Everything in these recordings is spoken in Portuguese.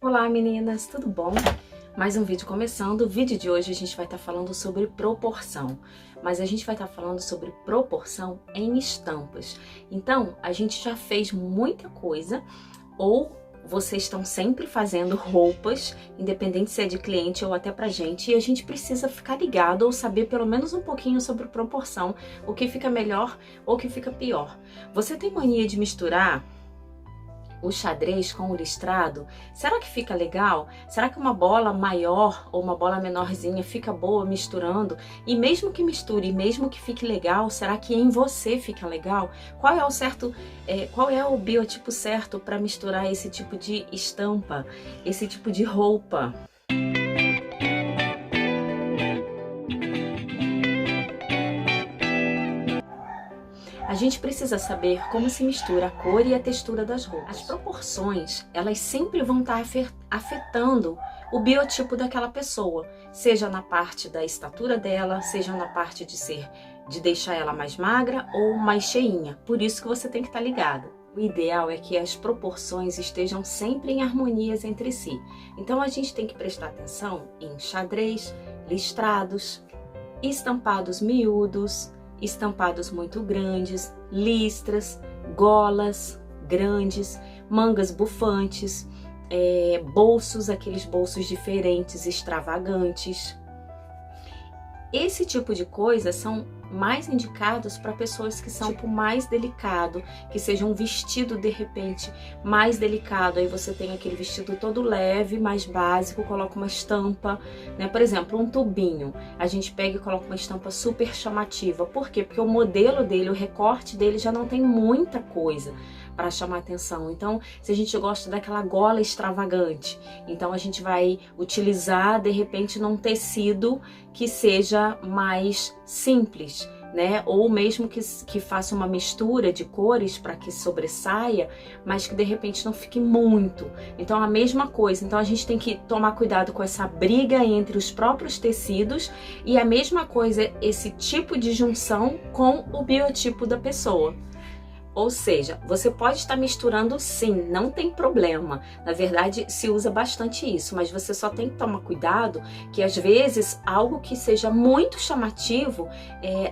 Olá meninas, tudo bom? Mais um vídeo começando. O vídeo de hoje a gente vai estar falando sobre proporção, mas a gente vai estar falando sobre proporção em estampas. Então, a gente já fez muita coisa, ou vocês estão sempre fazendo roupas, independente se é de cliente ou até pra gente, e a gente precisa ficar ligado ou saber pelo menos um pouquinho sobre proporção, o que fica melhor ou o que fica pior. Você tem mania de misturar o xadrez com o listrado? Será que fica legal? Será que uma bola maior ou uma bola menorzinha fica boa misturando? E mesmo que misture, mesmo que fique legal, será que em você fica legal? Qual é o certo, qual é o biotipo certo para misturar esse tipo de estampa, esse tipo de roupa? A gente precisa saber como se mistura a cor e a textura das roupas. As proporções, elas sempre vão estar afetando o biotipo daquela pessoa, seja na parte da estatura dela, seja na parte de deixar ela mais magra ou mais cheinha. Por isso que você tem que estar ligado. O ideal é que as proporções estejam sempre em harmonias entre si. Então a gente tem que prestar atenção em xadrez, listrados, estampados miúdos, estampados muito grandes, listras, golas grandes, mangas bufantes, bolsos, aqueles bolsos diferentes, extravagantes. Esse tipo de coisa são mais indicados para pessoas que são tipo mais delicado, que seja um vestido de repente mais delicado. Aí você tem aquele vestido todo leve, mais básico, coloca uma estampa, né? Por exemplo, um tubinho. A gente pega e coloca uma estampa super chamativa. Por quê? Porque o modelo dele, o recorte dele já não tem muita coisa para chamar atenção. Então, se a gente gosta daquela gola extravagante, então a gente vai utilizar de repente num tecido que seja mais simples, né? Ou mesmo que faça uma mistura de cores para que sobressaia, mas que de repente não fique muito. Então a mesma coisa. Então a gente tem que tomar cuidado com essa briga entre os próprios tecidos e a mesma coisa esse tipo de junção com o biotipo da pessoa. Ou seja, você pode estar misturando sim, não tem problema. Na verdade, se usa bastante isso, mas você só tem que tomar cuidado que às vezes algo que seja muito chamativo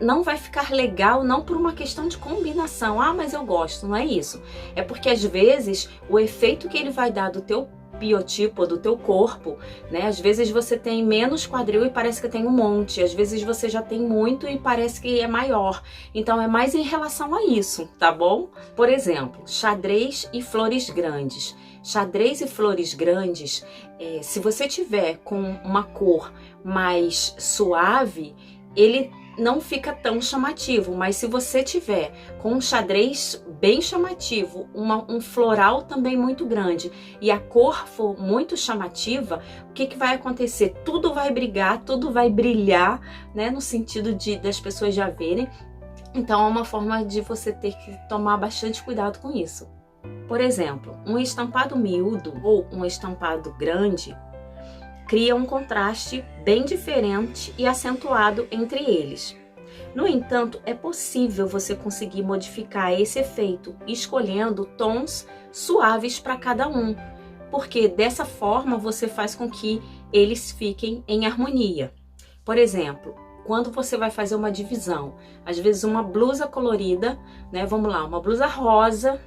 não vai ficar legal, não por uma questão de combinação. Ah, mas eu gosto, não é isso. É porque às vezes o efeito que ele vai dar do teu biotipo do teu corpo, né? Às vezes você tem menos quadril e parece que tem um monte, às vezes você já tem muito e parece que é maior. Então é mais em relação a isso, tá bom? Por exemplo, xadrez e flores grandes. Xadrez e flores grandes, se você tiver com uma cor mais suave, ele não fica tão chamativo, mas se você tiver com um xadrez bem chamativo, um floral também muito grande e a cor for muito chamativa, o que vai acontecer? Tudo vai brigar, tudo vai brilhar, né? No sentido das pessoas já verem. Então é uma forma de você ter que tomar bastante cuidado com isso. Por exemplo, um estampado miúdo ou um estampado grande cria um contraste bem diferente e acentuado entre eles. No entanto, é possível você conseguir modificar esse efeito escolhendo tons suaves para cada um, porque dessa forma você faz com que eles fiquem em harmonia. Por exemplo, quando você vai fazer uma divisão, às vezes uma blusa colorida, né? Vamos lá, uma blusa rosa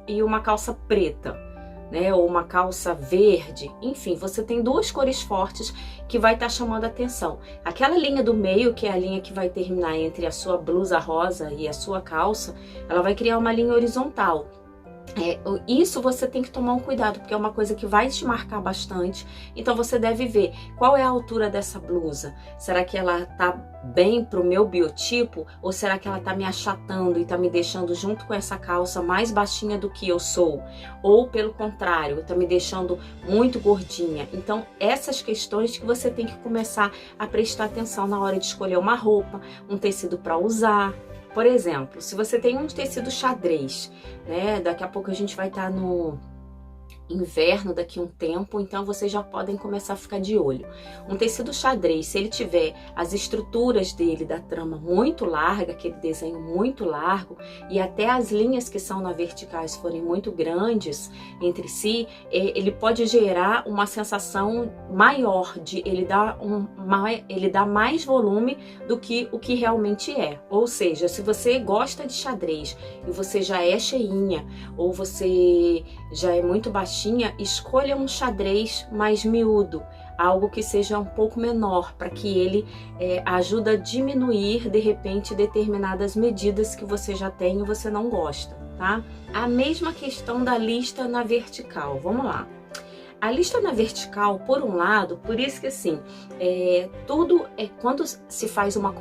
e uma calça preta, né, ou uma calça verde, enfim, você tem duas cores fortes que vai estar chamando a atenção. Aquela linha do meio, que é a linha que vai terminar entre a sua blusa rosa e a sua calça, ela vai criar uma linha horizontal. Isso você tem que tomar um cuidado, porque é uma coisa que vai te marcar bastante. Então você deve ver qual é a altura dessa blusa. Será que ela tá bem pro meu biotipo? Ou será que ela tá me achatando e tá me deixando junto com essa calça mais baixinha do que eu sou? Ou pelo contrário, tá me deixando muito gordinha? Então essas questões que você tem que começar a prestar atenção na hora de escolher uma roupa, um tecido para usar. Por exemplo, se você tem um tecido xadrez, né? Daqui a pouco a gente vai estar inverno daqui a um tempo, então vocês já podem começar a ficar de olho. Um tecido xadrez, se ele tiver as estruturas dele da trama muito larga, aquele desenho muito largo, e até as linhas que são na verticais forem muito grandes entre si, ele pode gerar uma sensação maior de ele dá mais volume do que o que realmente é. Ou seja, se você gosta de xadrez e você já é cheinha ou você já é muito baixinha, escolha um xadrez mais miúdo, algo que seja um pouco menor, para que ele ajude a diminuir de repente determinadas medidas que você já tem e você não gosta, tá? A mesma questão da lista na vertical, vamos lá. A lista na vertical, por um lado, por isso que assim, quando se faz uma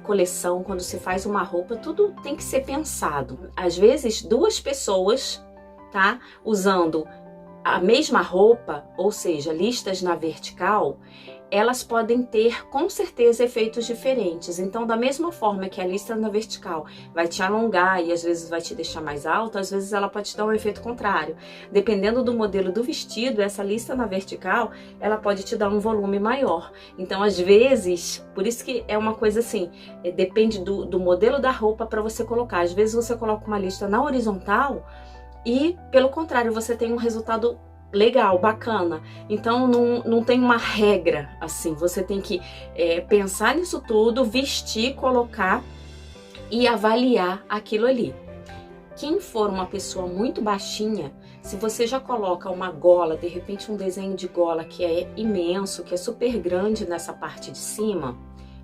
coleção, quando se faz uma roupa, tudo tem que ser pensado. Às vezes, duas pessoas, tá, usando a mesma roupa, ou seja, listas na vertical, elas podem ter com certeza efeitos diferentes. Então, da mesma forma que a lista na vertical vai te alongar e às vezes vai te deixar mais alto, às vezes ela pode te dar um efeito contrário. Dependendo do modelo do vestido, essa lista na vertical, ela pode te dar um volume maior. Então, às vezes, por isso que é uma coisa assim, depende do modelo da roupa para você colocar. Às vezes você coloca uma lista na horizontal e, pelo contrário, você tem um resultado legal, bacana. Então não tem uma regra assim, você tem que pensar nisso tudo, vestir, colocar e avaliar aquilo ali. Quem for uma pessoa muito baixinha, se você já coloca uma gola, de repente um desenho de gola que é imenso, que é super grande nessa parte de cima,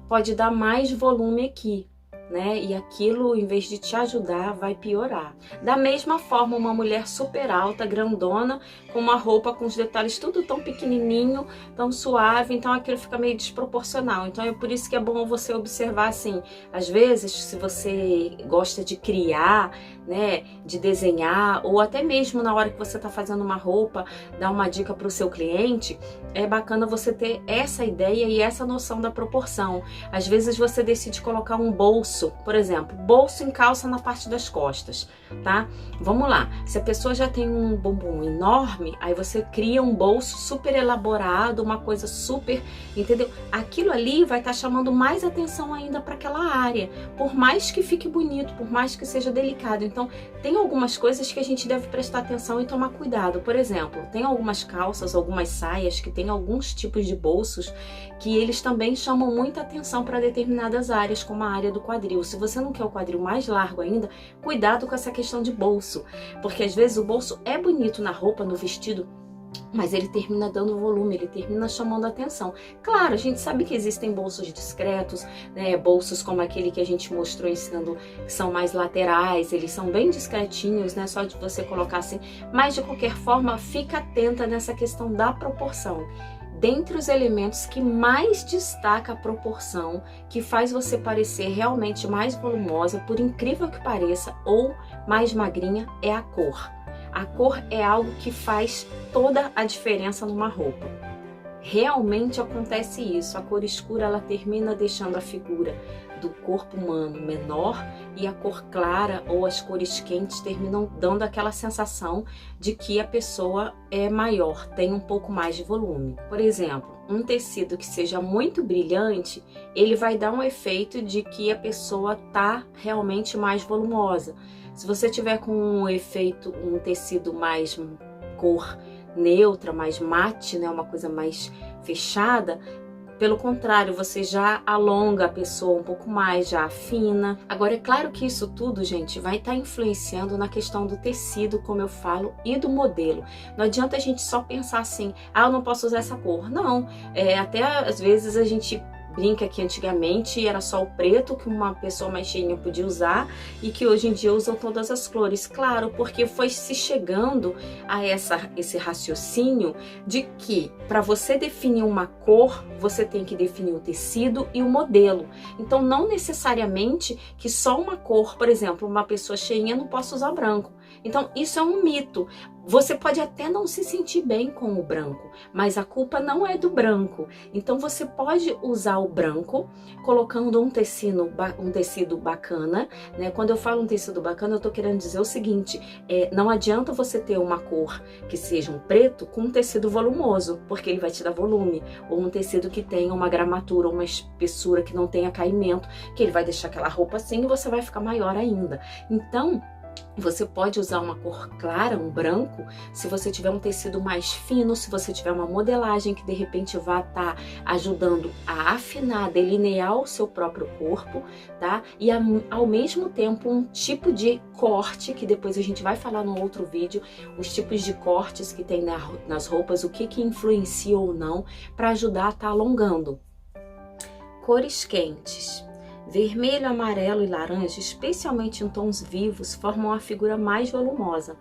pode dar mais volume aqui, né? E aquilo, em vez de te ajudar, vai piorar. Da mesma forma, uma mulher super alta, grandona, com uma roupa com os detalhes tudo tão pequenininho, tão suave, então aquilo fica meio desproporcional. Então é por isso que é bom você observar assim, às vezes, se você gosta de criar, né, de desenhar, ou até mesmo na hora que você está fazendo uma roupa, dar uma dica para o seu cliente, é bacana você ter essa ideia e essa noção da proporção. Às vezes você decide colocar um bolso, por exemplo, bolso em calça na parte das costas, tá? Vamos lá, se a pessoa já tem um bumbum enorme, aí você cria um bolso super elaborado, uma coisa super, entendeu? Aquilo ali vai estar chamando mais atenção ainda para aquela área, por mais que fique bonito, por mais que seja delicado. Então, tem algumas coisas que a gente deve prestar atenção e tomar cuidado. Por exemplo, tem algumas calças, algumas saias que tem alguns tipos de bolsos que eles também chamam muita atenção para determinadas áreas, como a área do quadril. Se você não quer o quadril mais largo ainda, cuidado com essa questão de bolso, porque às vezes o bolso é bonito na roupa, no vestido, mas ele termina dando volume, ele termina chamando atenção. Claro, a gente sabe que existem bolsos discretos, né, bolsos como aquele que a gente mostrou ensinando, que são mais laterais, eles são bem discretinhos, né, só de você colocar assim, mas de qualquer forma, fica atenta nessa questão da proporção. Dentre os elementos que mais destaca a proporção, que faz você parecer realmente mais volumosa, por incrível que pareça, ou mais magrinha, é a cor. A cor é algo que faz toda a diferença numa roupa. Realmente acontece isso. A cor escura, ela termina deixando a figura do corpo humano menor e a cor clara ou as cores quentes terminam dando aquela sensação de que a pessoa é maior, tem um pouco mais de volume. Por exemplo, um tecido que seja muito brilhante, ele vai dar um efeito de que a pessoa tá realmente mais volumosa. Se você tiver com um tecido mais cor neutra, mais mate, né, uma coisa mais fechada, pelo contrário, você já alonga a pessoa um pouco mais, já afina. Agora, é claro que isso tudo, gente, vai estar influenciando na questão do tecido, como eu falo, e do modelo. Não adianta a gente só pensar assim, eu não posso usar essa cor. Não, até às vezes a gente brinca que antigamente era só o preto que uma pessoa mais cheinha podia usar e que hoje em dia usam todas as cores. Claro, porque foi se chegando a esse raciocínio de que para você definir uma cor, você tem que definir o tecido e o modelo. Então não necessariamente que só uma cor, por exemplo, uma pessoa cheinha não possa usar branco. Então isso é um mito. Você pode até não se sentir bem com o branco, mas a culpa não é do branco. Então você pode usar o branco colocando um tecido bacana, né? Quando eu falo um tecido bacana, eu tô querendo dizer o seguinte, não adianta você ter uma cor que seja um preto com um tecido volumoso, porque ele vai te dar volume, ou um tecido que tenha uma gramatura, uma espessura, que não tenha caimento, que ele vai deixar aquela roupa assim e você vai ficar maior ainda. Então, você pode usar uma cor clara, um branco, se você tiver um tecido mais fino, se você tiver uma modelagem que de repente vá estar ajudando a afinar, delinear o seu próprio corpo, tá? E ao mesmo tempo um tipo de corte, que depois a gente vai falar no outro vídeo, os tipos de cortes que tem nas roupas, o que influencia ou não, para ajudar a estar alongando. Cores quentes. Vermelho, amarelo e laranja, especialmente em tons vivos, formam a figura mais volumosa.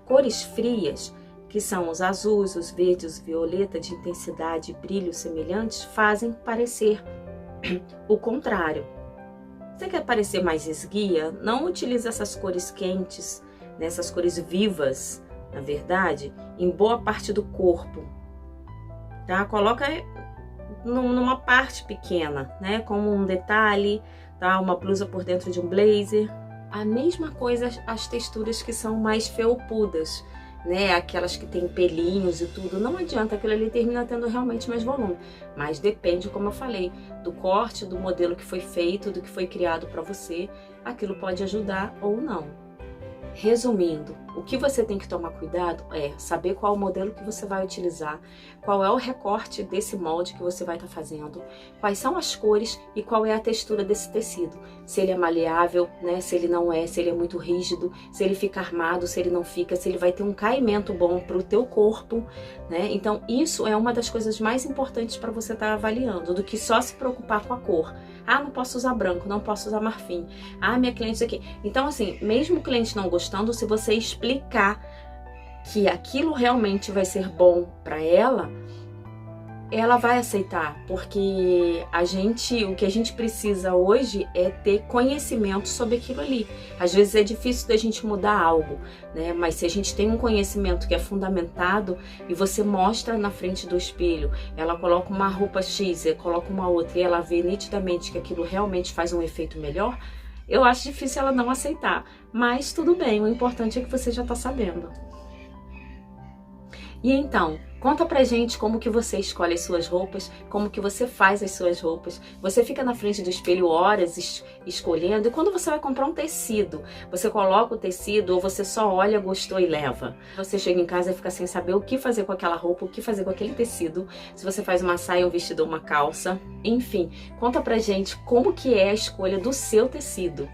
Cores frias, que são os azuis, os verdes, o violeta de intensidade e brilho semelhantes, fazem parecer o contrário. Você quer parecer mais esguia? Não utilize essas cores quentes, né, essas cores vivas, na verdade, em boa parte do corpo. Tá? Coloca numa parte pequena, né? Como um detalhe, tá? Uma blusa por dentro de um blazer. A mesma coisa as texturas que são mais felpudas, né? Aquelas que tem pelinhos e tudo. Não adianta, aquilo ali termina tendo realmente mais volume. Mas depende, como eu falei, do corte, do modelo que foi feito, do que foi criado para você. Aquilo pode ajudar ou não. Resumindo, o que você tem que tomar cuidado é saber qual o modelo que você vai utilizar, qual é o recorte desse molde que você vai estar fazendo, quais são as cores e qual é a textura desse tecido. Se ele é maleável, né? Se ele não é, se ele é muito rígido, se ele fica armado, se ele não fica, se ele vai ter um caimento bom para o teu corpo, né? Então isso é uma das coisas mais importantes para você estar avaliando, do que só se preocupar com a cor. Ah, não posso usar branco, não posso usar marfim. Ah, minha cliente isso aqui. Então assim, mesmo o cliente não gostando, se você explicar que aquilo realmente vai ser bom para ela vai aceitar, porque o que a gente precisa hoje é ter conhecimento sobre aquilo ali. Às vezes é difícil da gente mudar algo, né? Mas se a gente tem um conhecimento que é fundamentado e você mostra na frente do espelho, ela coloca uma roupa X, coloca uma outra e ela vê nitidamente que aquilo realmente faz um efeito melhor, eu acho difícil ela não aceitar. Mas tudo bem, o importante é que você já está sabendo. E então, conta pra gente como que você escolhe as suas roupas, como que você faz as suas roupas. Você fica na frente do espelho horas escolhendo, e quando você vai comprar um tecido, você coloca o tecido ou você só olha, gostou e leva. Você chega em casa e fica sem saber o que fazer com aquela roupa, o que fazer com aquele tecido, se você faz uma saia, um vestido ou uma calça, enfim. Conta pra gente como que é a escolha do seu tecido.